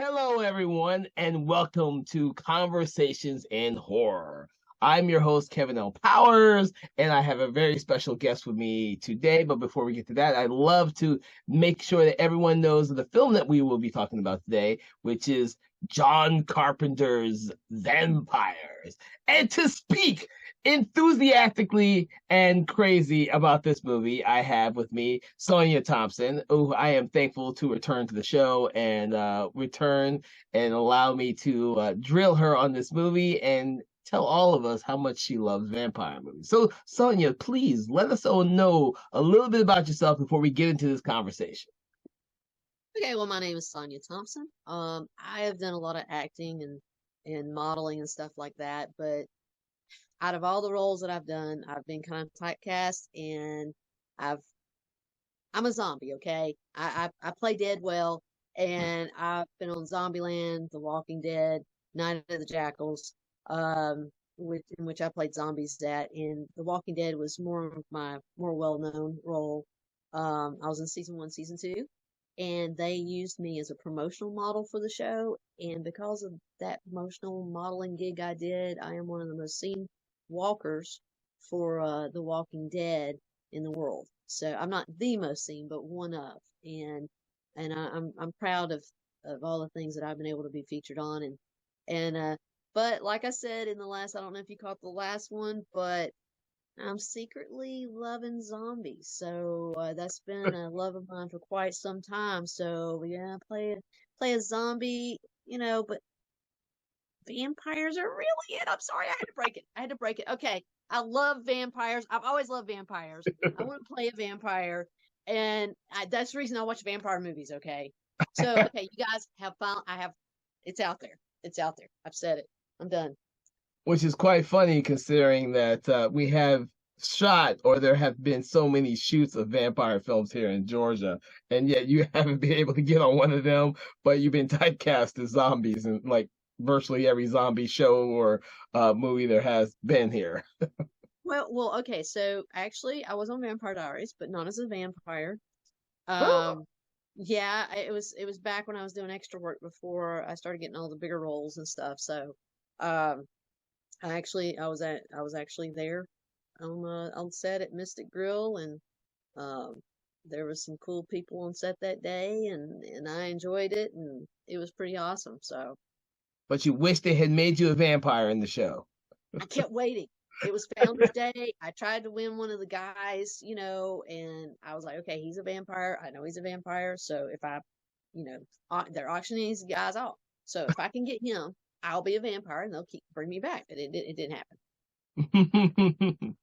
Hello, everyone, and welcome to Conversations in Horror. I'm your host, Kevin L. Powers, and I have a very special guest with me today. But before we get to that, I'd love to make sure that everyone knows of the film that we will be talking about today, which is John Carpenter's Vampires. And to speak enthusiastically and crazy about this movie, I have with me Sonya Thompson, who I am thankful to return to the show and return and allow me to drill her on this movie and tell all of us how much she loves vampire movies. So, Sonya, please let us all know a little bit about yourself before we get into this conversation. Okay, well, my name is Sonya Thompson. I have done a lot of acting and modeling and stuff like that, but out of all the roles that I've done, I've been kind of typecast, and I've I'm a zombie. Okay, I play dead well, and I've been on Zombieland, The Walking Dead, Night of the Jackals, in which I played zombies at, and The Walking Dead was more of my more well known role. I was in season one, season two, and they used me as a promotional model for the show. And because of that promotional modeling gig I did, I am one of the most seen walkers for The Walking Dead in the world. So I'm not the most seen, but one of. And I'm proud of all the things that I've been able to be featured on. And but like I said in the last, I don't know if you caught the last one, but I'm secretly loving zombies. So that's been a love of mine for quite some time. So yeah, play a zombie, but vampires are really it. I'm sorry, I had to break it. I had to break it. Okay, I love vampires. I've always loved vampires. I want to play a vampire, and that's the reason I watch vampire movies. Okay, so okay, you guys have fun. It's out there. It's out there. I've said it. I'm done. Which is quite funny considering that we have shot or there have been so many shoots of vampire films here in Georgia, and yet you haven't been able to get on one of them, but you've been typecast as zombies in like virtually every zombie show or movie there has been here. Well, okay. So actually, I was on Vampire Diaries, but not as a vampire. Oh, Um, yeah, it was back when I was doing extra work before I started getting all the bigger roles and stuff. So, um, I was actually there on set at Mystic Grill, and um, there was some cool people on set that day, and I enjoyed it, and it was pretty awesome. So but you wish they had made you a vampire in the show. I kept waiting. It was Founders Day. I tried to win one of the guys, and I was like, okay, he's a vampire. I know he's a vampire. So if you know, they're auctioning these guys off. So if I can get him, I'll be a vampire, and they'll bring me back. But it didn't happen.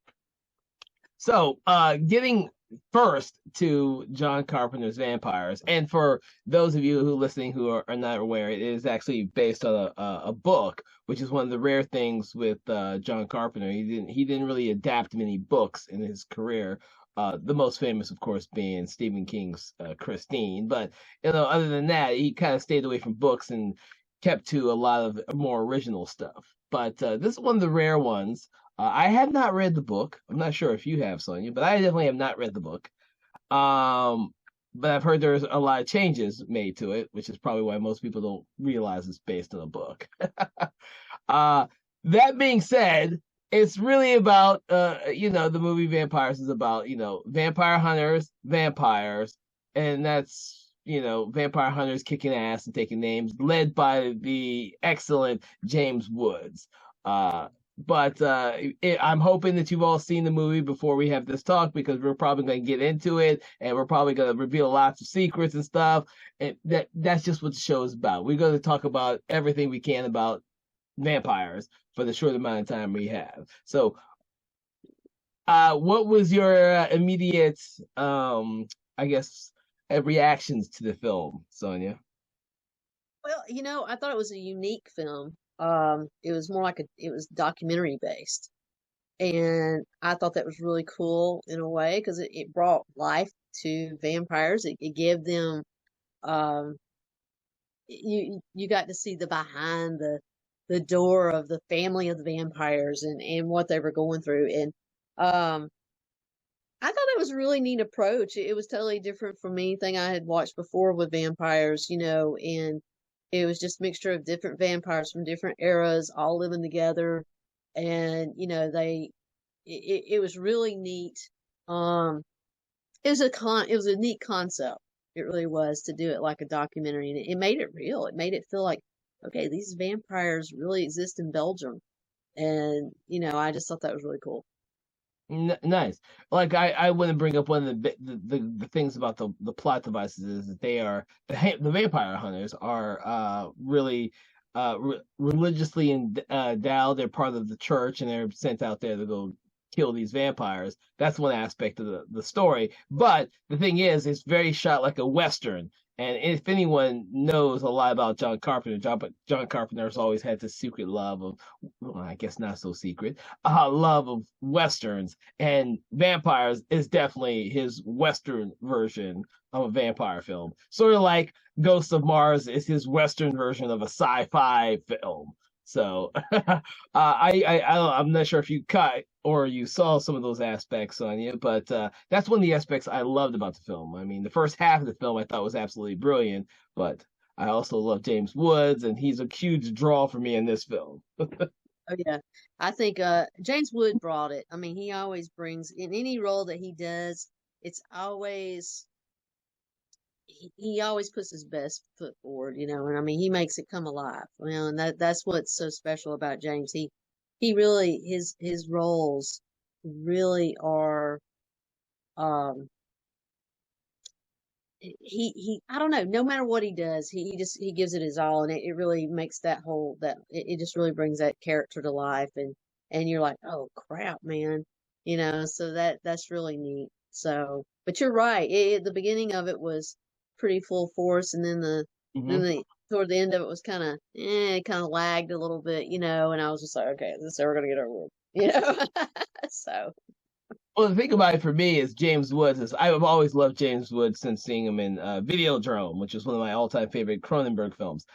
So, getting first to John Carpenter's Vampires, and for those of you who listening who are not aware, it is actually based on a book, which is one of the rare things with John Carpenter. He didn't really adapt many books in his career. The most famous, of course, being Stephen King's Christine. But other than that, he kind of stayed away from books and kept to a lot of more original stuff. But this is one of the rare ones. I have not read the book. I'm not sure if you have, Sonia, but I definitely have not read the book. Um, but I've heard there's a lot of changes made to it, which is probably why most people don't realize it's based on a book. uh, that being said, it's really about the movie Vampires is about, vampire hunters, vampires, and that's vampire hunters kicking ass and taking names, led by the excellent James Woods. But I'm hoping that you've all seen the movie before we have this talk because we're probably going to get into it and we're probably going to reveal lots of secrets and stuff. And that's just what the show is about. We're going to talk about everything we can about vampires for the short amount of time we have. So, what was your immediate, I guess, reactions to the film, Sonia? Well, I thought it was a unique film. It was more like it was documentary based, and I thought that was really cool in a way because it brought life to vampires. It gave them um you got to see the behind the door of the family of the vampires and what they were going through. And um I thought it was a really neat approach. It was totally different from anything I had watched before with vampires, and It was just a mixture of different vampires from different eras all living together, and it was really neat. Um, it was a neat concept. It really was to do it like a documentary, and it made it real. It made it feel like, okay, these vampires really exist in Belgium, and I just thought that was really cool. Nice. Like I want to bring up one of the things about the plot devices is that they are the vampire hunters are really religiously endowed. They're part of the church and they're sent out there to go kill these vampires. That's one aspect of the story. But the thing is, it's very shot like a Western. And if anyone knows a lot about John Carpenter, John Carpenter's always had this secret love of, well, I guess not so secret, love of Westerns. And Vampires is definitely his Western version of a vampire film. Sort of like Ghosts of Mars is his Western version of a sci-fi film. So I'm not sure if you cut or you saw some of those aspects on you, but that's one of the aspects I loved about the film. I mean, the first half of the film I thought was absolutely brilliant, but I also love James Woods, and he's a huge draw for me in this film. Oh yeah, I think James Wood brought it. I mean, he always brings in any role that he does. It's always he always puts his best foot forward, and I mean he makes it come alive. And that's what's so special about James. He really his roles really are um he I don't know, no matter what he does, he gives it his all, and it really makes it just really brings that character to life, and you're like, oh crap, man, so that's really neat. So but you're right, the beginning of it was pretty full force, and then Hmm. the toward the end of it was kind of lagged a little bit, and I was just like, okay, this is ever gonna get over with. So Well, the thing about it for me is James Woods is I've always loved James Woods since seeing him in Videodrome, which is one of my all-time favorite Cronenberg films.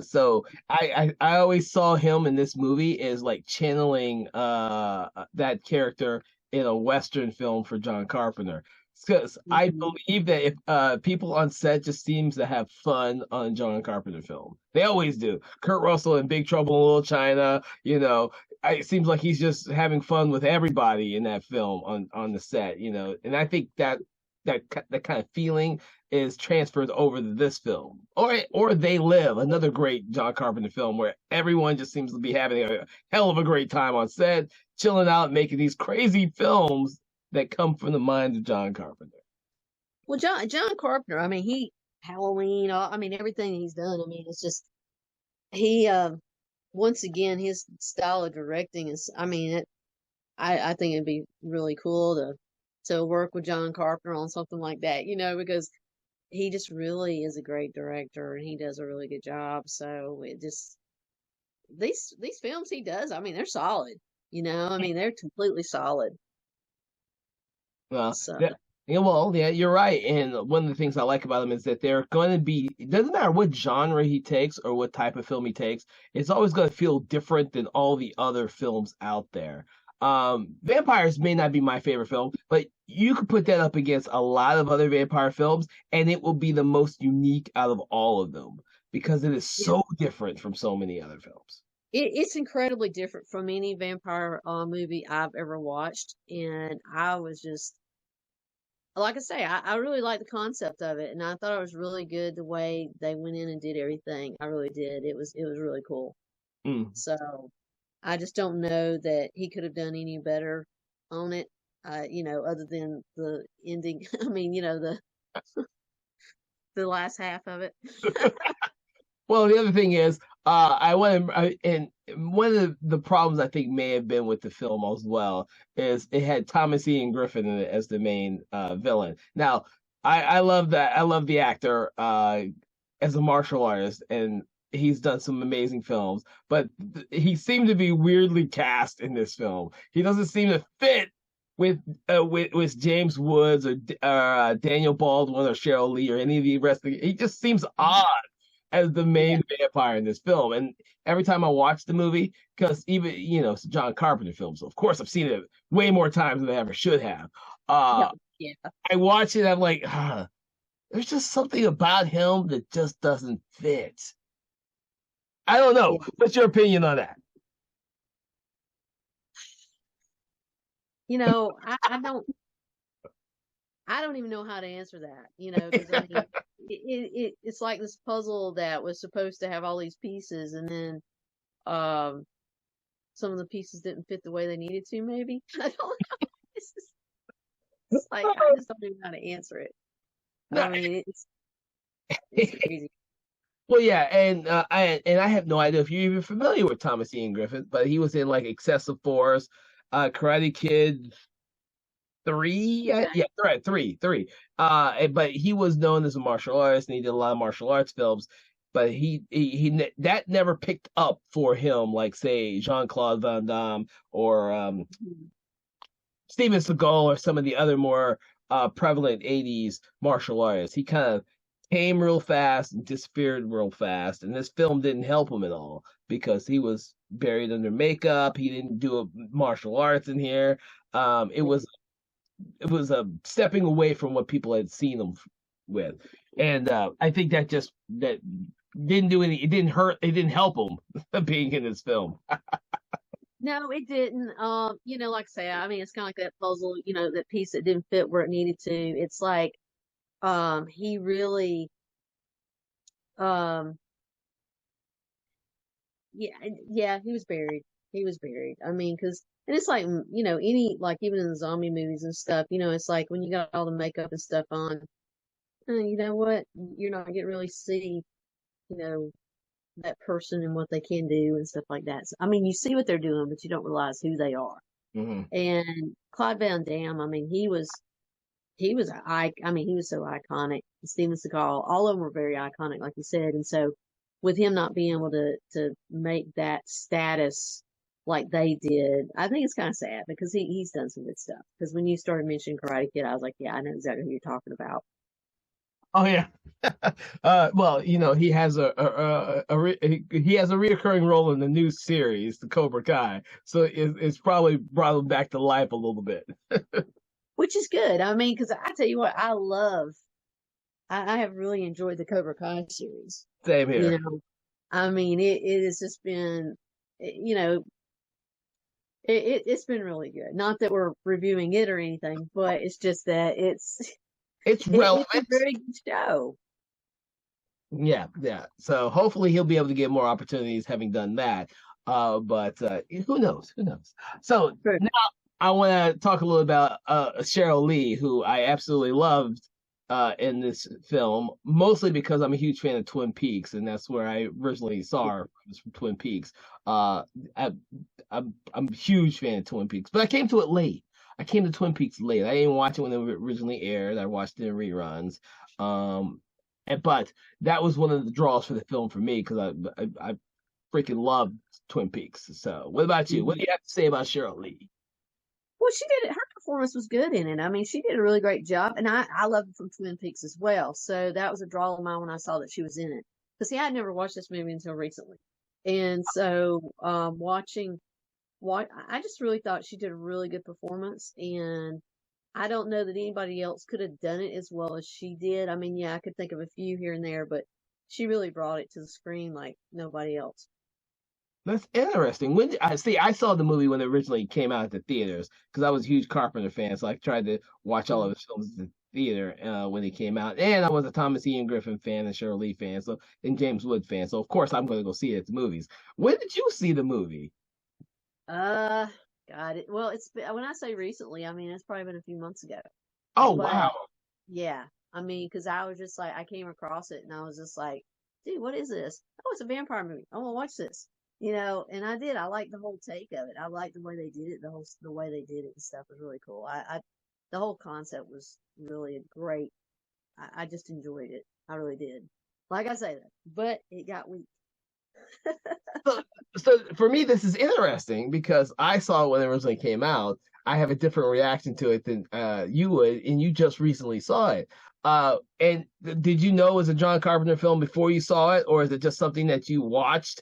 So I always saw him in this movie as like channeling that character in a Western film for John Carpenter. Because I mhm. believe that if people on set just seems to have fun on John Carpenter film, they always do. Kurt Russell in Big Trouble in Little China, it seems like he's just having fun with everybody in that film on the set, and I think that kind of feeling is transferred over to this film, or They Live, another great John Carpenter film where everyone just seems to be having a hell of a great time on set, chilling out, making these crazy films that come from the mind of John Carpenter. Well, John Carpenter, I mean, Halloween, I mean, everything he's done. I mean, it's just he once again his style of directing is. I mean, I think it'd be really cool to work with John Carpenter on something like that, because he just really is a great director and he does a really good job. So it just these films he does, I mean, they're solid. I mean, they're completely solid. Well, So. yeah, you're right. And one of the things I like about him is that they're going to be, it doesn't matter what genre he takes or what type of film he takes, it's always going to feel different than all the other films out there. Vampires may not be my favorite film, but you could put that up against a lot of other vampire films, and it will be the most unique out of all of them because it is so different from so many other films. It's incredibly different from any vampire movie I've ever watched, and I was just like I say, I really like the concept of it, and I thought it was really good the way they went in and did everything. I really did. It was really cool. Mm. So I just don't know that he could have done any better on it. Other than the ending. I mean, the last half of it. Well, the other thing is, I want to, and one of the problems I think may have been with the film as well is it had Thomas Ian Griffin in it as the main villain. Now, I love that. I love the actor as a martial artist, and he's done some amazing films. But he seemed to be weirdly cast in this film. He doesn't seem to fit with James Woods or Daniel Baldwin or Cheryl Lee or any of the rest of the. He just seems odd as the Yeah, main vampire in this film. And every time I watch the movie, because even, it's a John Carpenter film, so of course I've seen it way more times than I ever should have. yeah, Uh, yeah. I watch it, I'm like, there's just something about him that just doesn't fit. I don't know. Yeah. What's your opinion on that? You know, I don't even know how to answer that, because I mean, it's like this puzzle that was supposed to have all these pieces, and then um, some of the pieces didn't fit the way they needed to. Maybe I don't know. It's like I just don't even know how to answer it. No, I mean, it's crazy. well, yeah, and I have no idea if you're even familiar with Thomas Ian Griffith, but he was in like Excessive Force, Karate Kid 3, Okay. yeah, right, three. But he was known as a martial artist, and he did a lot of martial arts films. But that never picked up for him, like say Jean-Claude Van Damme or Mhm. Steven Seagal or some of the other more prevalent 80s martial artists. He kind of came real fast and disappeared real fast. And this film didn't help him at all because he was buried under makeup. He didn't do a martial arts in here. It was a stepping away from what people had seen him with. And I think that didn't do any, it didn't hurt, it didn't help him being in this film. No, it didn't. Like I say, I mean, it's kind of like that puzzle, that piece that didn't fit where it needed to. It's like, he really, um, yeah, yeah, he was buried. He was buried. I mean, and it's like, like even in the zombie movies and stuff, it's like when you got all the makeup and stuff on, you know what? You're not getting really see, you know, that person and what they can do and stuff like that. So, I mean, you see what they're doing, but you don't realize who they are. Hmm. And Claude Van Damme, I mean, he was so iconic. Steven Seagal, all of them were very iconic, like you said. And so, with him not being able to make that status like they did, I think it's kind of sad because he's done some good stuff. Because when you started mentioning Karate Kid, I was like, yeah, I know exactly who you're talking about. Oh yeah. Well, he has he has a reoccurring role in the new series, the Cobra Kai. So it's probably brought him back to life a little bit. Which is good. I mean, because I tell you what, I have really enjoyed the Cobra Kai series. Same You here. know, I mean, it has just been, you know, it's been really good. Not that we're reviewing it or anything, but it's just that It's it's a relevant. very good show. Yeah, yeah. So hopefully he'll be able to get more opportunities having done that. But who knows? Who knows? So But now I want to talk a little about Cheryl Lee, who I absolutely loved in this film, mostly because I'm a huge fan of Twin Peaks, and that's where I originally saw her, was from Twin Peaks. I, I'm a huge fan of Twin Peaks, but I came to it late. I came to Twin Peaks late. I didn't watch it when it originally aired. I watched it in reruns. But that was one of the draws for the film for me because I freaking love Twin Peaks. So, what about you? What do Mhm. you have to say about Cheryl Lee? Well, she did it. Her performance was good in it. I mean, she did a really great job, and I loved it from Twin Peaks as well. So that was a draw of mine when I saw that she was in it. Because see, I had never watched this movie until recently, and so what I just really thought she did a really good performance, and I don't know that anybody else could have done it as well as she did. I mean, yeah, I could think of a few here and there, but she really brought it to the screen like nobody else. That's interesting. I saw the movie when it originally came out at the theaters because I was a huge Carpenter fan, so I tried to watch all of his films at the theater when they came out. And I was a Thomas Ian Griffin fan and Cheryl Lee fan, so and James Wood fan. So of course I'm going to go see it at the movies. When did you see the movie? Uh, got it. Well, when I say recently, I mean it's probably been a few months ago. Oh But wow. yeah, I mean, because I was just like, I came across it and I was just like, dude, what is this? Oh, it's a vampire movie. I want to watch this. And I did. I liked the whole take of it. I liked the way they did it. The way they did it and stuff was really cool. The whole concept was really great. I just enjoyed it. I really did. Like I say that, but it got weak. So, so for me, this is interesting because I saw it when it originally came out. I have a different reaction to it than you would, and you just recently saw it. And did you know it was a John Carpenter film before you saw it, or is it just something that you watched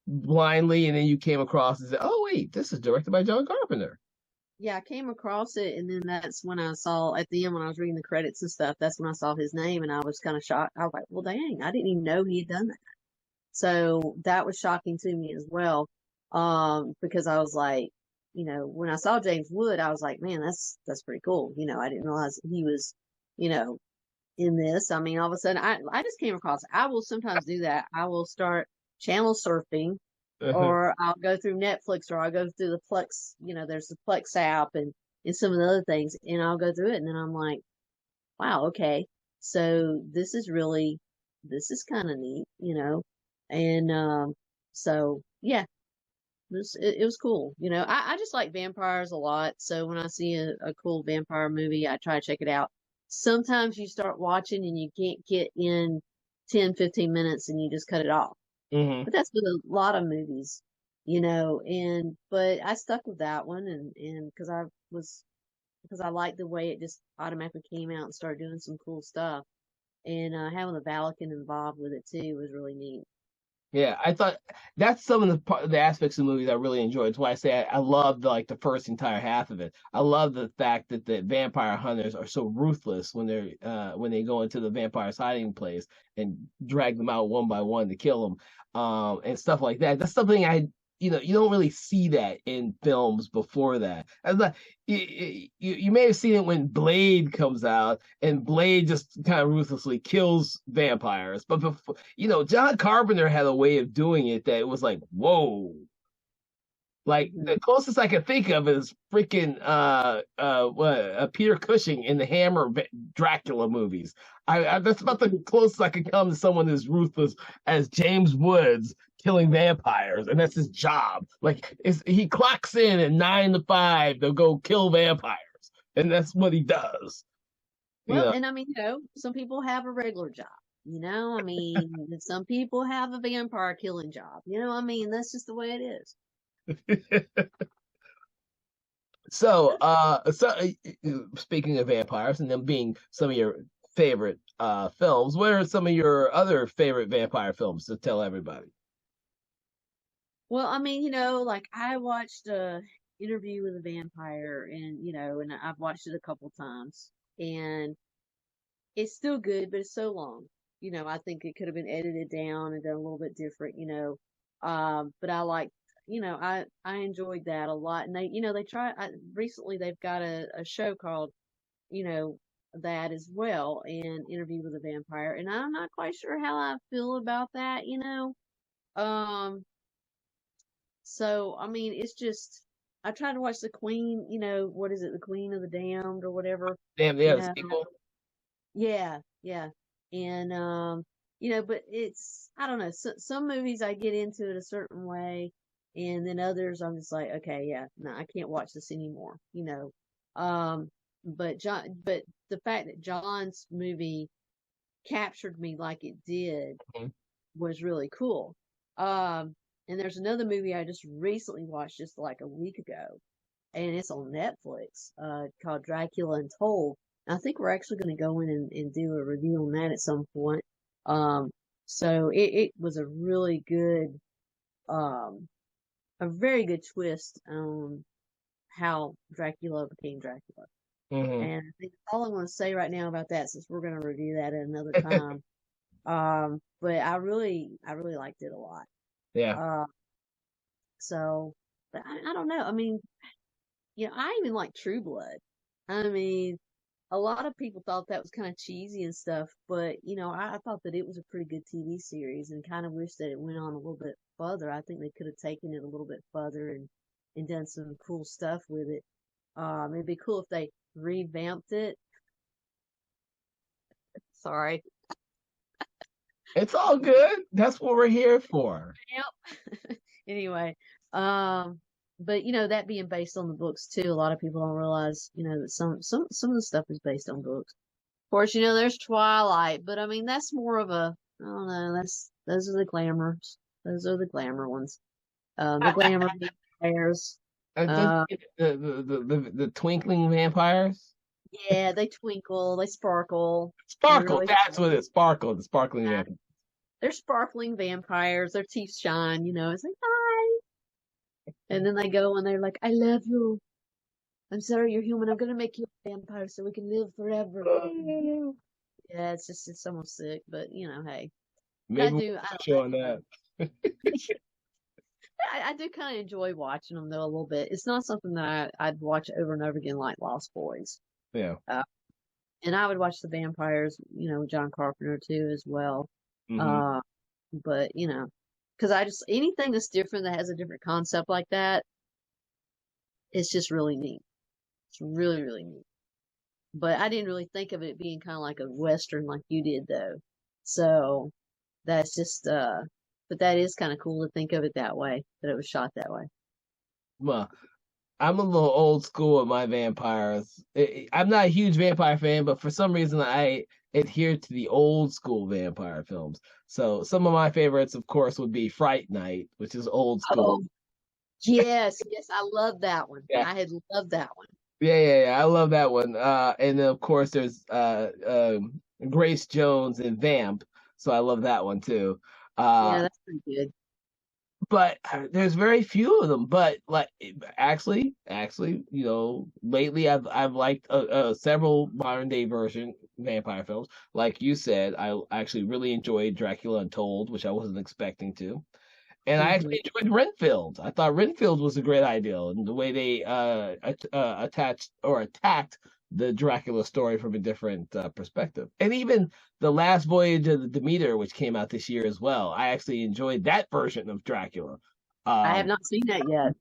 blindly and then you came across and said, "Oh wait, this is directed by John Carpenter"? Yeah, I came across it, and then that's when I saw at the end when I was reading the credits and stuff. That's when I saw his name, and I was kind of shocked. I was like, "Well, dang, I didn't even know he had done that." So that was shocking to me as well. Because I was like, when I saw James Wood, I was like, man, that's pretty cool. I didn't realize he was, you know, in this. I mean, all of a sudden, I just came across. I will sometimes do that. I will start channel surfing, or I'll go through Netflix, or I'll go through the Plex. There's the Plex app and some of the other things, and I'll go through it, and then I'm like, wow, okay, so this is kind of neat, and so yeah, it was cool. I just like vampires a lot. So when I see a cool vampire movie, I try to check it out. Sometimes you start watching and you can't get in 10, 15 minutes and you just cut it off. Hmm. But that's with a lot of movies, but I stuck with that one and because I liked the way it just automatically came out and started doing some cool stuff. And having the Vatican involved with it too was really neat. Yeah, I thought that's some of the aspects of the movies I really enjoyed. It's why I say I love the first entire half of it. I love the fact that the vampire hunters are so ruthless when they go into the vampire's hiding place and drag them out one by one to kill them, and stuff like that. That's something you don't really see that in films before that. As like, you may have seen it when Blade comes out, and Blade just kind of ruthlessly kills vampires. But before, John Carpenter had a way of doing it that it was like, whoa. Like Mhm. the closest I can think of is freaking Peter Cushing in the Hammer Dracula movies. That's about the closest I can come to someone as ruthless as James Woods killing vampires, and that's his job. Like he clocks in at 9 to 5 to go kill vampires, and that's what he does. You Well, know. and I mean, some people have a regular job. I mean, some people have a vampire killing job. I mean, that's just the way it is. Speaking of vampires and them being some of your favorite films, what are some of your other favorite vampire films to tell everybody? Well, I mean, like I watched a interview with a vampire, and I've watched it a couple times, and it's still good, but it's so long. I think it could have been edited down and done a little bit different. But I like, I enjoyed that a lot, and they try. Recently they've got a show called, you know, that as well, and Interview with a Vampire, and I'm not quite sure how I feel about that. Um, so I mean, it's just I tried to watch The Queen. What is it, The Queen of the Damned or whatever. Damn, You yeah, the know, sequel. yeah, yeah, and but I don't know. Some movies I get into it a certain way, and then others I'm just like, okay, yeah, no, I can't watch this anymore. But the fact that John's movie captured me like it did Mhm. was really cool. Um, and there's another movie I just recently watched just like a week ago, and it's on Netflix, called Dracula Untold. And I think we're actually going to go in and do a review on that at some point. Um, so it was um, a very good twist on how Dracula became Dracula. Mhm. And I think all I want to say right now about that, since we're going to review that at another time. But I really liked it a lot. Yeah. Uh, so, but I don't know. I mean, I even like True Blood. I mean, a lot of people thought that was kind of cheesy and stuff, but I thought that it was a pretty good TV series, and kind of wish that it went on a little bit further. I think they could have taken it a little bit further and done some cool stuff with it. It'd be cool if they revamped it. Sorry. It's all good. That's what we're here for. Yep. Anyway, um, but that being based on the books too, a lot of people don't realize, that some of the stuff is based on books. Of course, there's Twilight, but I mean that's more of a I don't know. Those are the glamours. Those are the glamour ones. The glamour vampires. Just Uh, the twinkling vampires. yeah, they twinkle, they sparkle, they're Sparkle. really That's what it is. Sparkle. The sparkling fun. vampire. They're sparkling vampires. Their teeth shine. It's like hi, and then they go and they're like, "I love you. I'm sorry, you're human. I'm gonna make you a vampire so we can live forever." Yeah, it's almost sick, but hey. Maybe we'll do a show on that. I do kind of enjoy watching them though a little bit. It's not something that I'd watch over and over again like Lost Boys. Yeah. And I would watch the vampires, John Carpenter too as well. Mm-hmm. But because I just anything that's different that has a different concept like that, it's just really neat. It's really, really neat. But I didn't really think of it being kind of like a Western like you did though. So that's just but that is kind of cool to think of it that way, that it was shot that way. Well, I'm a little old school with my vampires. I'm not a huge vampire fan, but for some reason I adhere to the old school vampire films. So some of my favorites, of course, would be Fright Night, which is old school. Oh, yes, yes, I love that one. Yeah. I had loved that one. Yeah. I love that one. And then of course there's Grace Jones and Vamp, so I love that one too. Yeah, that's pretty good. But there's very few of them. But like actually, lately I've liked several modern day version vampire films. Like you said, I actually really enjoyed Dracula Untold, which I wasn't expecting to. And I actually enjoyed Renfield. I thought Renfield was a great idea, and the way they attached or attacked the Dracula story from a different perspective. And even the Last Voyage of the Demeter, which came out this year as well, I actually enjoyed that version of Dracula. I have not seen that yet.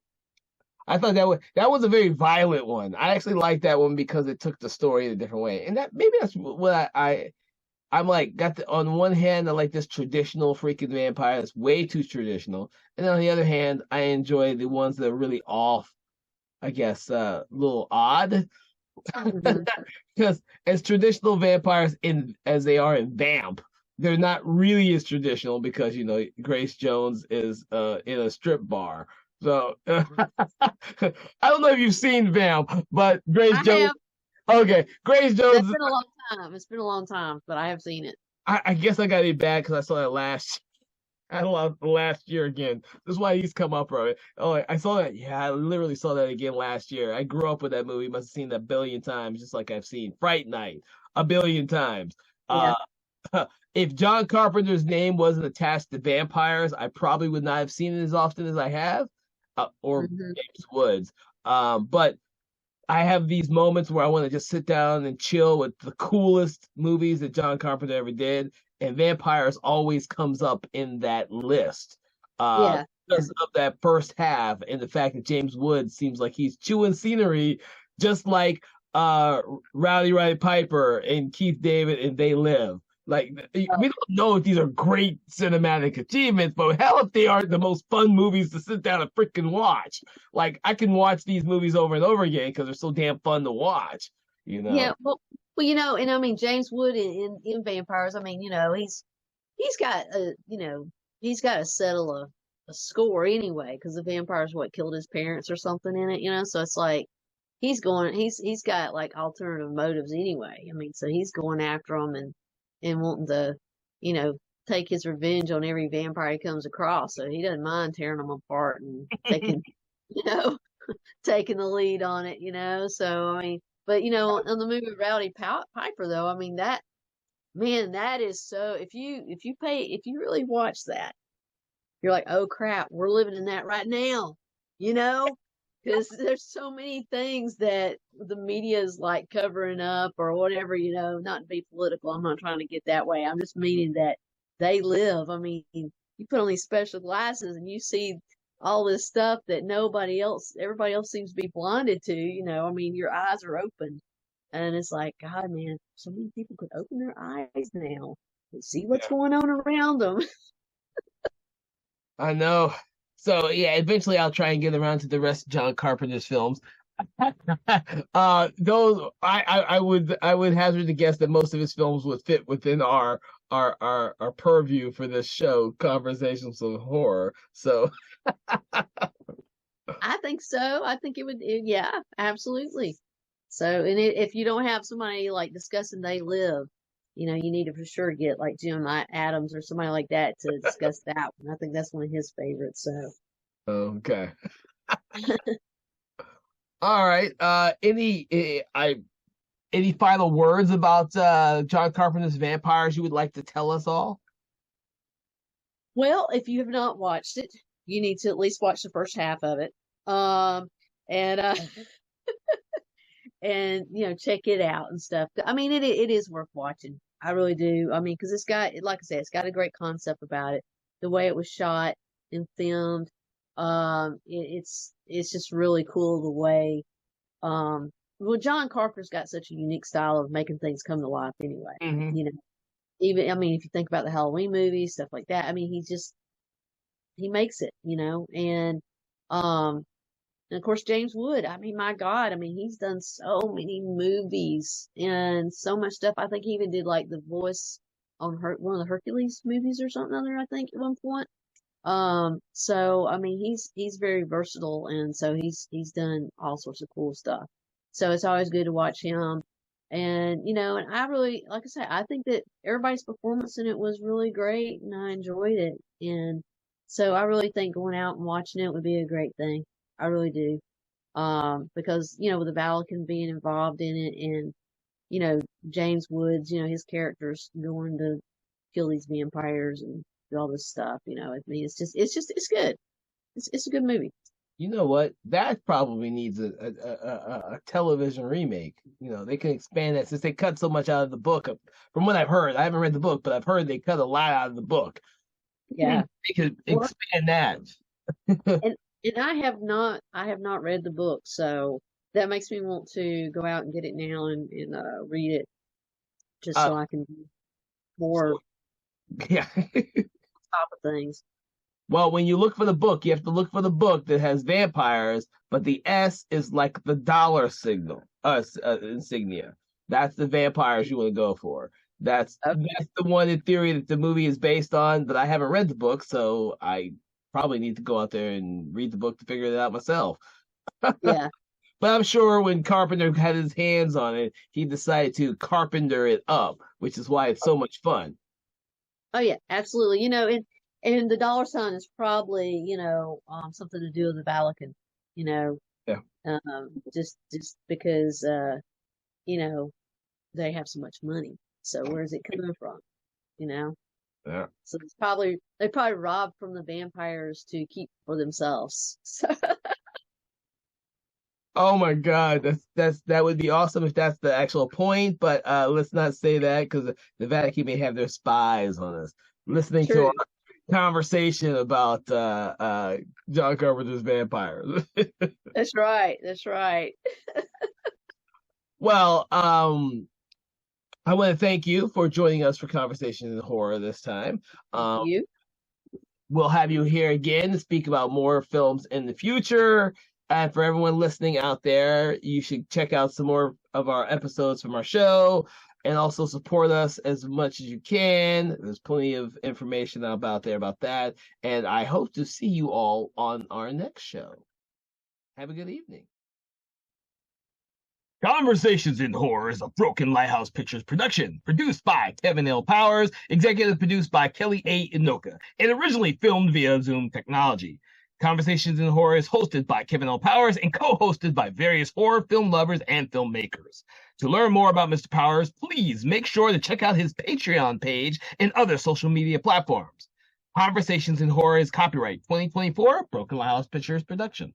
I thought that was a very violent one. I actually liked that one because it took the story in a different way, and that maybe that's what I'm like on one hand I like this traditional freaking vampire that's way too traditional, and on the other hand I enjoy the ones that are really off, I guess, a little odd. Because as traditional vampires as they are in Vamp, they're not really as traditional because Grace Jones is in a strip bar. So I don't know if you've seen Vamp, but Grace Jones. Okay, Grace Jones. It's been a long time. It's been a long time, but I have seen it. I guess I got it bad because I saw that last year again. That's why he's come up right. Oh, I saw that. Yeah, I literally saw that again last year. I grew up with that movie. Must have seen that a billion times, just like I've seen Fright Night a billion times. Yeah. If John Carpenter's name wasn't attached to vampires, I probably would not have seen it as often as I have, or James Woods. But I have these moments where I want to just sit down and chill with the coolest movies that John Carpenter ever did, and Vampires always comes up in that list. Because of that first half and the fact that James Woods seems like he's chewing scenery, just like Rowdy Roddy Piper and Keith David and They Live. Like, we don't know if these are great cinematic achievements, but hell if they aren't the most fun movies to sit down and freaking watch. Like, I can watch these movies over and over again because they're so damn fun to watch, Yeah, well, and I mean, James Wood in Vampires, I mean, he's got to settle a score anyway because the vampires killed his parents or something in it, so it's like he's got like alternative motives anyway. I mean, so he's going after them and wanting to, take his revenge on every vampire he comes across. So he doesn't mind tearing them apart and taking, taking the lead on it, So, I mean, but, on the movie Rowdy Piper, though, I mean, that is so, if you really watch that, you're like, oh crap, we're living in that right now, because there's so many things that the media is like covering up or whatever, not to be political. I'm not trying to get that way. I'm just meaning that They Live. I mean, you put on these special glasses and you see all this stuff that everybody else seems to be blinded to, I mean, your eyes are open and it's like, God, man, so many people could open their eyes now and see what's going on around them. I know. So yeah, eventually I'll try and get around to the rest of John Carpenter's films. Those I would hazard to guess that most of his films would fit within our purview for this show, Conversations of Horror. So I think so. I think yeah, absolutely. So, and if you don't have somebody like discussing They Live, you need to for sure get like Jim Adams or somebody like that to discuss that one. I think that's one of his favorites. So, okay. All right. Any final words about John Carpenter's Vampires you would like to tell us all? Well, if you have not watched it, you need to at least watch the first half of it. And and check it out and stuff. I mean, it is worth watching. I really do. I mean, because it's got, like I said, it's got a great concept about it. The way it was shot and filmed, it's just really cool the way. Well, John Carpenter's got such a unique style of making things come to life. Anyway, Mm-hmm. even I mean, if you think about the Halloween movies, stuff like that. I mean, he makes it. Um, and of course, James Wood. I mean, my God. I mean, he's done so many movies and so much stuff. I think he even did like the voice on one of the Hercules movies or something other, I think, at one point. So I mean, he's very versatile, and so he's done all sorts of cool stuff. So it's always good to watch him. And and I really, like I said, I think that everybody's performance in it was really great, and I enjoyed it. And so I really think going out and watching it would be a great thing. I really do. Because with the Vatican being involved in it, and James Woods, his characters going to kill these vampires and do all this stuff. I mean, it's good. It's a good movie. You know what? That probably needs a television remake. They can expand that since they cut so much out of the book. From what I've heard, I haven't read the book, but I've heard they cut a lot out of the book. Yeah, They could expand that. and I have not read the book, so that makes me want to go out and get it now and read it, just so I can do more Yeah. top of things. Well, when you look for the book, you have to look for the book that has vampires, but the S is like the dollar signal, insignia. That's the vampires you want to go for. That's the one in theory that the movie is based on, but I haven't read the book, so I probably need to go out there and read the book to figure it out myself. Yeah. But I'm sure when Carpenter had his hands on it, he decided to carpenter it up, which is why it's so much fun. Oh yeah, absolutely. And the dollar sign is probably, something to do with the Vatican, Yeah. just because, they have so much money. So where's it coming from? Yeah. So they probably robbed from the vampires to keep for themselves. So Oh my God, that would be awesome if that's the actual point, but let's not say that because the Vatican may have their spies on us listening to true. our conversation about John Carpenter's vampires. That's right. That's right. Well, I want to thank you for joining us for Conversations in Horror this time. You? We'll have you here again to speak about more films in the future. And for everyone listening out there, you should check out some more of our episodes from our show and also support us as much as you can. There's plenty of information out there about that. And I hope to see you all on our next show. Have a good evening. Conversations in Horror is a Broken Lighthouse Pictures production, produced by Kevin L. Powers, executive produced by Kelly A. Inoka, and originally filmed via Zoom technology. Conversations in Horror is hosted by Kevin L. Powers and co-hosted by various horror film lovers and filmmakers. To learn more about Mr. Powers, please make sure to check out his Patreon page and other social media platforms. Conversations in Horror is copyright 2024 Broken Lighthouse Pictures production.